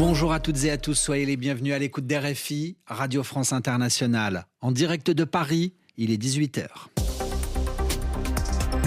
Bonjour à toutes et à tous, soyez les bienvenus à l'écoute d'RFI, Radio France Internationale. En direct de Paris, il est 18h.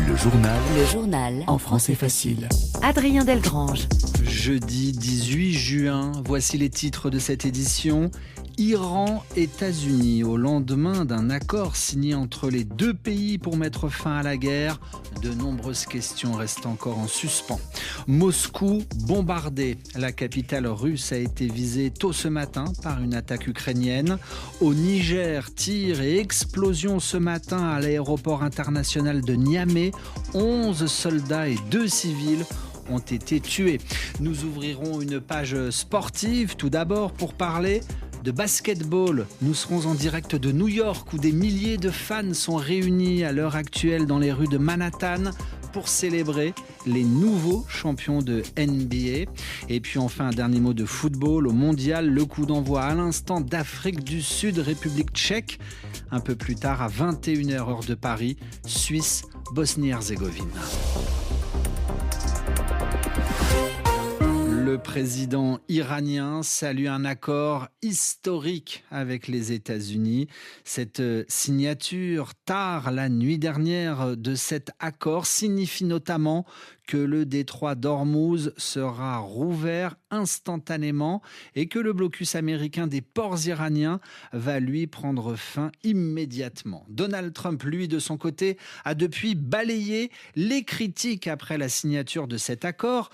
Le journal en français facile. Adrien Delgrange. Jeudi 18 juin, voici les titres de cette édition. Iran-États-Unis, au lendemain d'un accord signé entre les deux pays pour mettre fin à la guerre, de nombreuses questions restent encore en suspens. Moscou bombardé. La capitale russe a été visée tôt ce matin par une attaque ukrainienne. Au Niger, tirs et explosions ce matin à l'aéroport international de Niamey. 11 soldats et 2 civils ont été tués. Nous ouvrirons une page sportive tout d'abord pour parler de basketball. Nous serons en direct de New York où des milliers de fans sont réunis à l'heure actuelle dans les rues de Manhattan pour célébrer les nouveaux champions de NBA. Et puis enfin un dernier mot de football. Au mondial, le coup d'envoi à l'instant d'Afrique du Sud, République tchèque. Un peu plus tard à 21h heure de Paris, Suisse, Bosnie-Herzégovine. Le président iranien salue un accord historique avec les États-Unis. Cette signature tard la nuit dernière de cet accord signifie notamment que le détroit d'Ormuz sera rouvert instantanément et que le blocus américain des ports iraniens va lui prendre fin immédiatement. Donald Trump, lui, de son côté, a depuis balayé les critiques après la signature de cet accord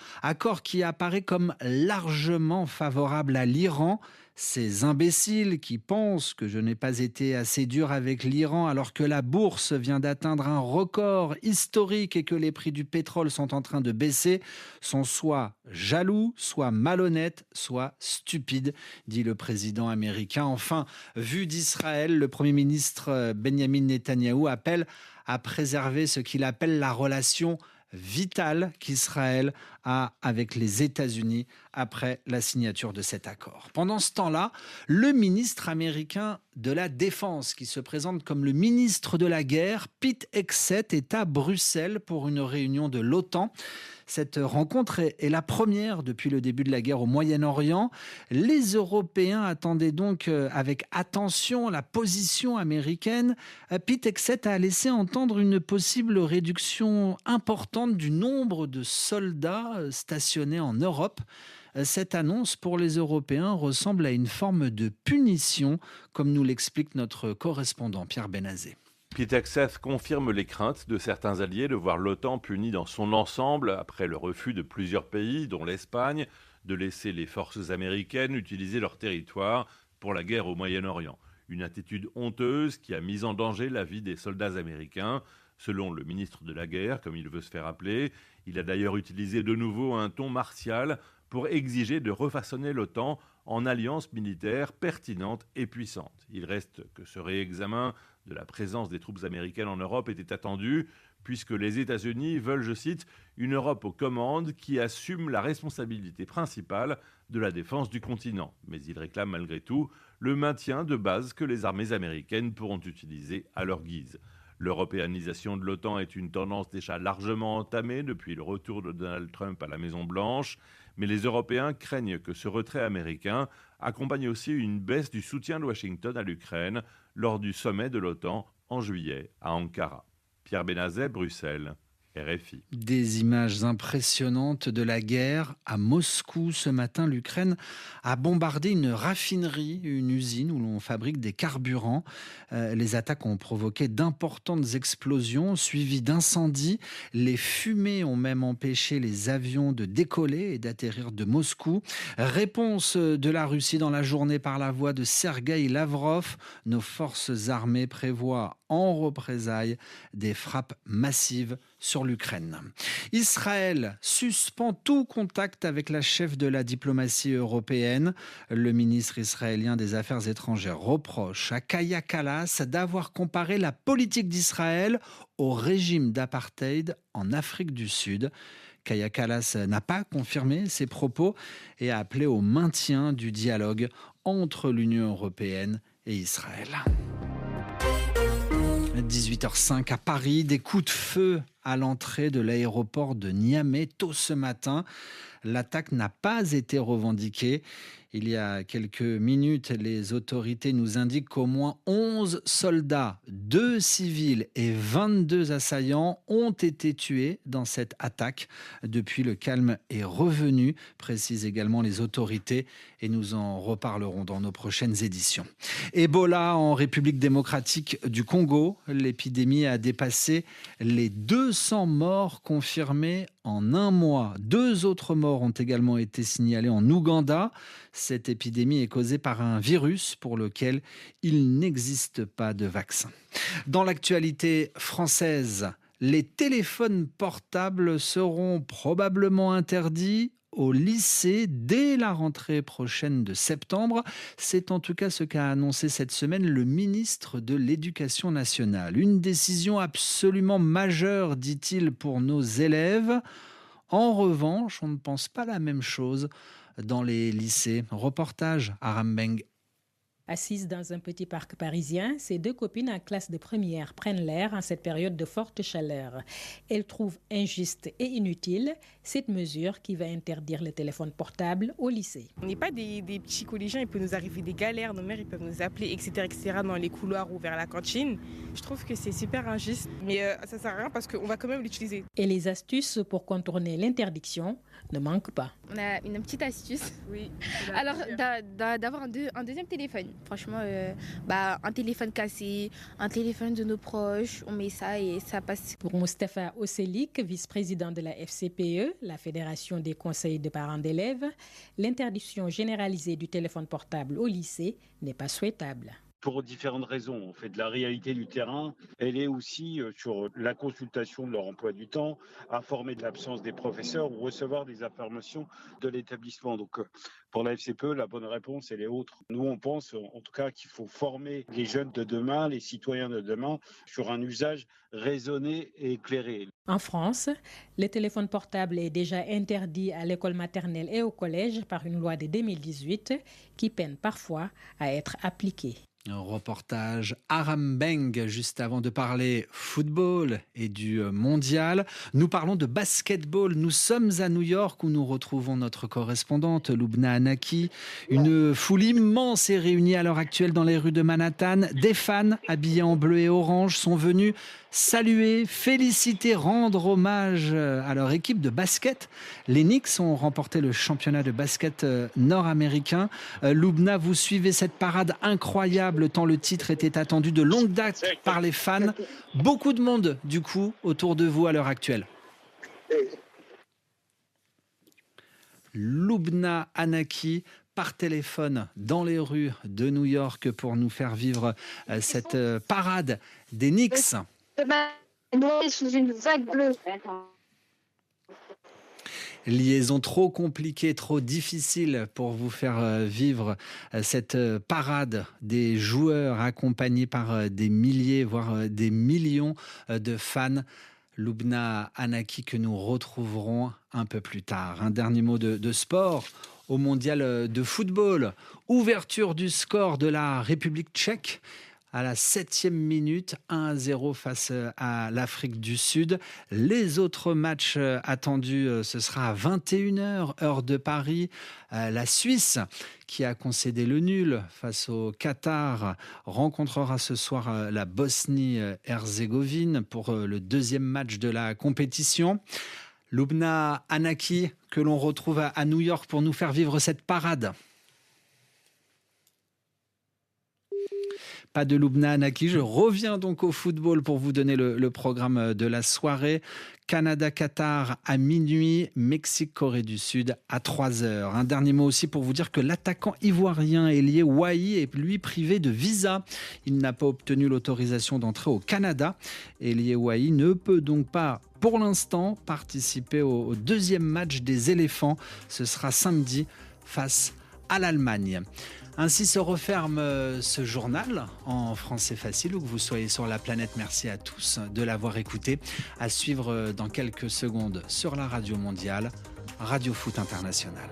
qui apparaît comme largement favorable à l'Iran. Ces imbéciles qui pensent que je n'ai pas été assez dur avec l'Iran alors que la bourse vient d'atteindre un record historique et que les prix du pétrole sont en train de baisser sont soit jaloux, soit malhonnêtes, soit stupides, dit le président américain. Enfin, vu d'Israël, le Premier ministre Benjamin Netanyahou appelle à préserver ce qu'il appelle la relation vitale qu'Israël a avec les États-Unis après la signature de cet accord. Pendant ce temps-là, le ministre américain de la Défense, qui se présente comme le ministre de la guerre, Pete Hegseth, est à Bruxelles pour une réunion de l'OTAN. Cette rencontre est la première depuis le début de la guerre au Moyen-Orient. Les Européens attendaient donc avec attention la position américaine. Pete Hegseth a laissé entendre une possible réduction importante du nombre de soldats stationnés en Europe. Cette annonce pour les Européens ressemble à une forme de punition, comme nous l'explique notre correspondant Pierre Benazet. Pete Hegseth confirme les craintes de certains alliés de voir l'OTAN punie dans son ensemble après le refus de plusieurs pays, dont l'Espagne, de laisser les forces américaines utiliser leur territoire pour la guerre au Moyen-Orient. Une attitude honteuse qui a mis en danger la vie des soldats américains, selon le ministre de la guerre, comme il veut se faire appeler. Il a d'ailleurs utilisé de nouveau un ton martial pour exiger de refaçonner l'OTAN en alliance militaire pertinente et puissante. Il reste que ce réexamen de la présence des troupes américaines en Europe était attendu, puisque les États-Unis veulent, je cite, une Europe aux commandes qui assume la responsabilité principale de la défense du continent. Mais ils réclament malgré tout le maintien de bases que les armées américaines pourront utiliser à leur guise. L'européanisation de l'OTAN est une tendance déjà largement entamée depuis le retour de Donald Trump à la Maison-Blanche, mais les Européens craignent que ce retrait américain accompagne aussi une baisse du soutien de Washington à l'Ukraine lors du sommet de l'OTAN en juillet à Ankara. Pierre Benazet, Bruxelles. RFI. Des images impressionnantes de la guerre. À Moscou, ce matin, l'Ukraine a bombardé une raffinerie, une usine où l'on fabrique des carburants. Les attaques ont provoqué d'importantes explosions suivies d'incendies. Les fumées ont même empêché les avions de décoller et d'atterrir de Moscou. Réponse de la Russie dans la journée par la voix de Sergueï Lavrov. Nos forces armées prévoient en représailles des frappes massives sur l'Ukraine. Israël suspend tout contact avec la chef de la diplomatie européenne. Le ministre israélien des Affaires étrangères reproche à Kaja Kallas d'avoir comparé la politique d'Israël au régime d'apartheid en Afrique du Sud. Kaja Kallas n'a pas confirmé ses propos et a appelé au maintien du dialogue entre l'Union européenne et Israël. 18h05 à Paris, des coups de feu à l'entrée de l'aéroport de Niamey tôt ce matin. L'attaque n'a pas été revendiquée. Il y a quelques minutes, les autorités nous indiquent qu'au moins 11 soldats, 2 civils et 22 assaillants ont été tués dans cette attaque. Depuis, le calme est revenu, précisent également les autorités, et nous en reparlerons dans nos prochaines éditions. Ebola en République démocratique du Congo. L'épidémie a dépassé les 200 morts confirmés en un mois. 2 autres morts ont également été signalés en Ouganda. Cette épidémie est causée par un virus pour lequel il n'existe pas de vaccin. Dans l'actualité française, les téléphones portables seront probablement interdits au lycée dès la rentrée prochaine de septembre. C'est en tout cas ce qu'a annoncé cette semaine le ministre de l'Éducation nationale. Une décision absolument majeure, dit-il, pour nos élèves. En revanche, on ne pense pas la même chose dans les lycées. Reportage à Rambeng. Assises dans un petit parc parisien, ces 2 copines en classe de première prennent l'air en cette période de forte chaleur. Elles trouvent injuste et inutile cette mesure qui va interdire le téléphone portable au lycée. On n'est pas des petits collégiens, il peut nous arriver des galères, nos mères ils peuvent nous appeler, etc. dans les couloirs ou vers la cantine. Je trouve que c'est super injuste, mais ça sert à rien parce qu'on va quand même l'utiliser. Et les astuces pour contourner l'interdiction ne manquent pas. On a une petite astuce. Oui. Alors, d'avoir un deuxième téléphone. Franchement, un téléphone cassé, un téléphone de nos proches, on met ça et ça passe. Pour Moustapha Osselik, vice-président de la FCPE, la Fédération des conseils de parents d'élèves, l'interdiction généralisée du téléphone portable au lycée n'est pas souhaitable. Pour différentes raisons. En fait, la réalité du terrain, elle est aussi sur la consultation de leur emploi du temps, informer de l'absence des professeurs ou recevoir des informations de l'établissement. Donc, pour la FCPE, la bonne réponse, elle est autre. Nous, on pense en tout cas qu'il faut former les jeunes de demain, les citoyens de demain, sur un usage raisonné et éclairé. En France, le téléphone portable est déjà interdit à l'école maternelle et au collège par une loi de 2018 qui peine parfois à être appliquée. Un reportage à Rambeng, juste avant de parler football et du mondial. Nous parlons de basketball. Nous sommes à New York où nous retrouvons notre correspondante Lubna Anaki. Une foule immense est réunie à l'heure actuelle dans les rues de Manhattan. Des fans habillés en bleu et orange sont venus saluer, féliciter, rendre hommage à leur équipe de basket. Les Knicks ont remporté le championnat de basket nord-américain. Lubna, vous suivez cette parade incroyable tant le titre était attendu de longue date par les fans. Beaucoup de monde, du coup, autour de vous à l'heure actuelle. Lubna Anaki, par téléphone dans les rues de New York pour nous faire vivre cette parade des Knicks. Sous une vague bleue. Liaison trop compliquée, trop difficile pour vous faire vivre cette parade des joueurs accompagnés par des milliers, voire des millions de fans. Lubna Anaki que nous retrouverons un peu plus tard. Un dernier mot de sport au mondial de football. Ouverture du score de la République tchèque. À la 7e minute, 1-0 face à l'Afrique du Sud. Les autres matchs attendus, ce sera à 21h, heure de Paris. La Suisse, qui a concédé le nul face au Qatar, rencontrera ce soir la Bosnie-Herzégovine pour le 2e match de la compétition. Lubna Anaki, que l'on retrouve à New York pour nous faire vivre cette parade. Pas de Lubna Anaki. Je reviens donc au football pour vous donner le programme de la soirée. Canada-Qatar à minuit, Mexique-Corée du Sud à 3h. Un dernier mot aussi pour vous dire que l'attaquant ivoirien Elie Wahi est lui privé de visa. Il n'a pas obtenu l'autorisation d'entrer au Canada. Elie Wahi ne peut donc pas, pour l'instant, participer au 2e match des éléphants. Ce sera samedi face à l'Allemagne. Ainsi se referme ce journal en français facile, où que vous soyez sur la planète. Merci à tous de l'avoir écouté. À suivre dans quelques secondes sur la radio mondiale, Radio Foot International.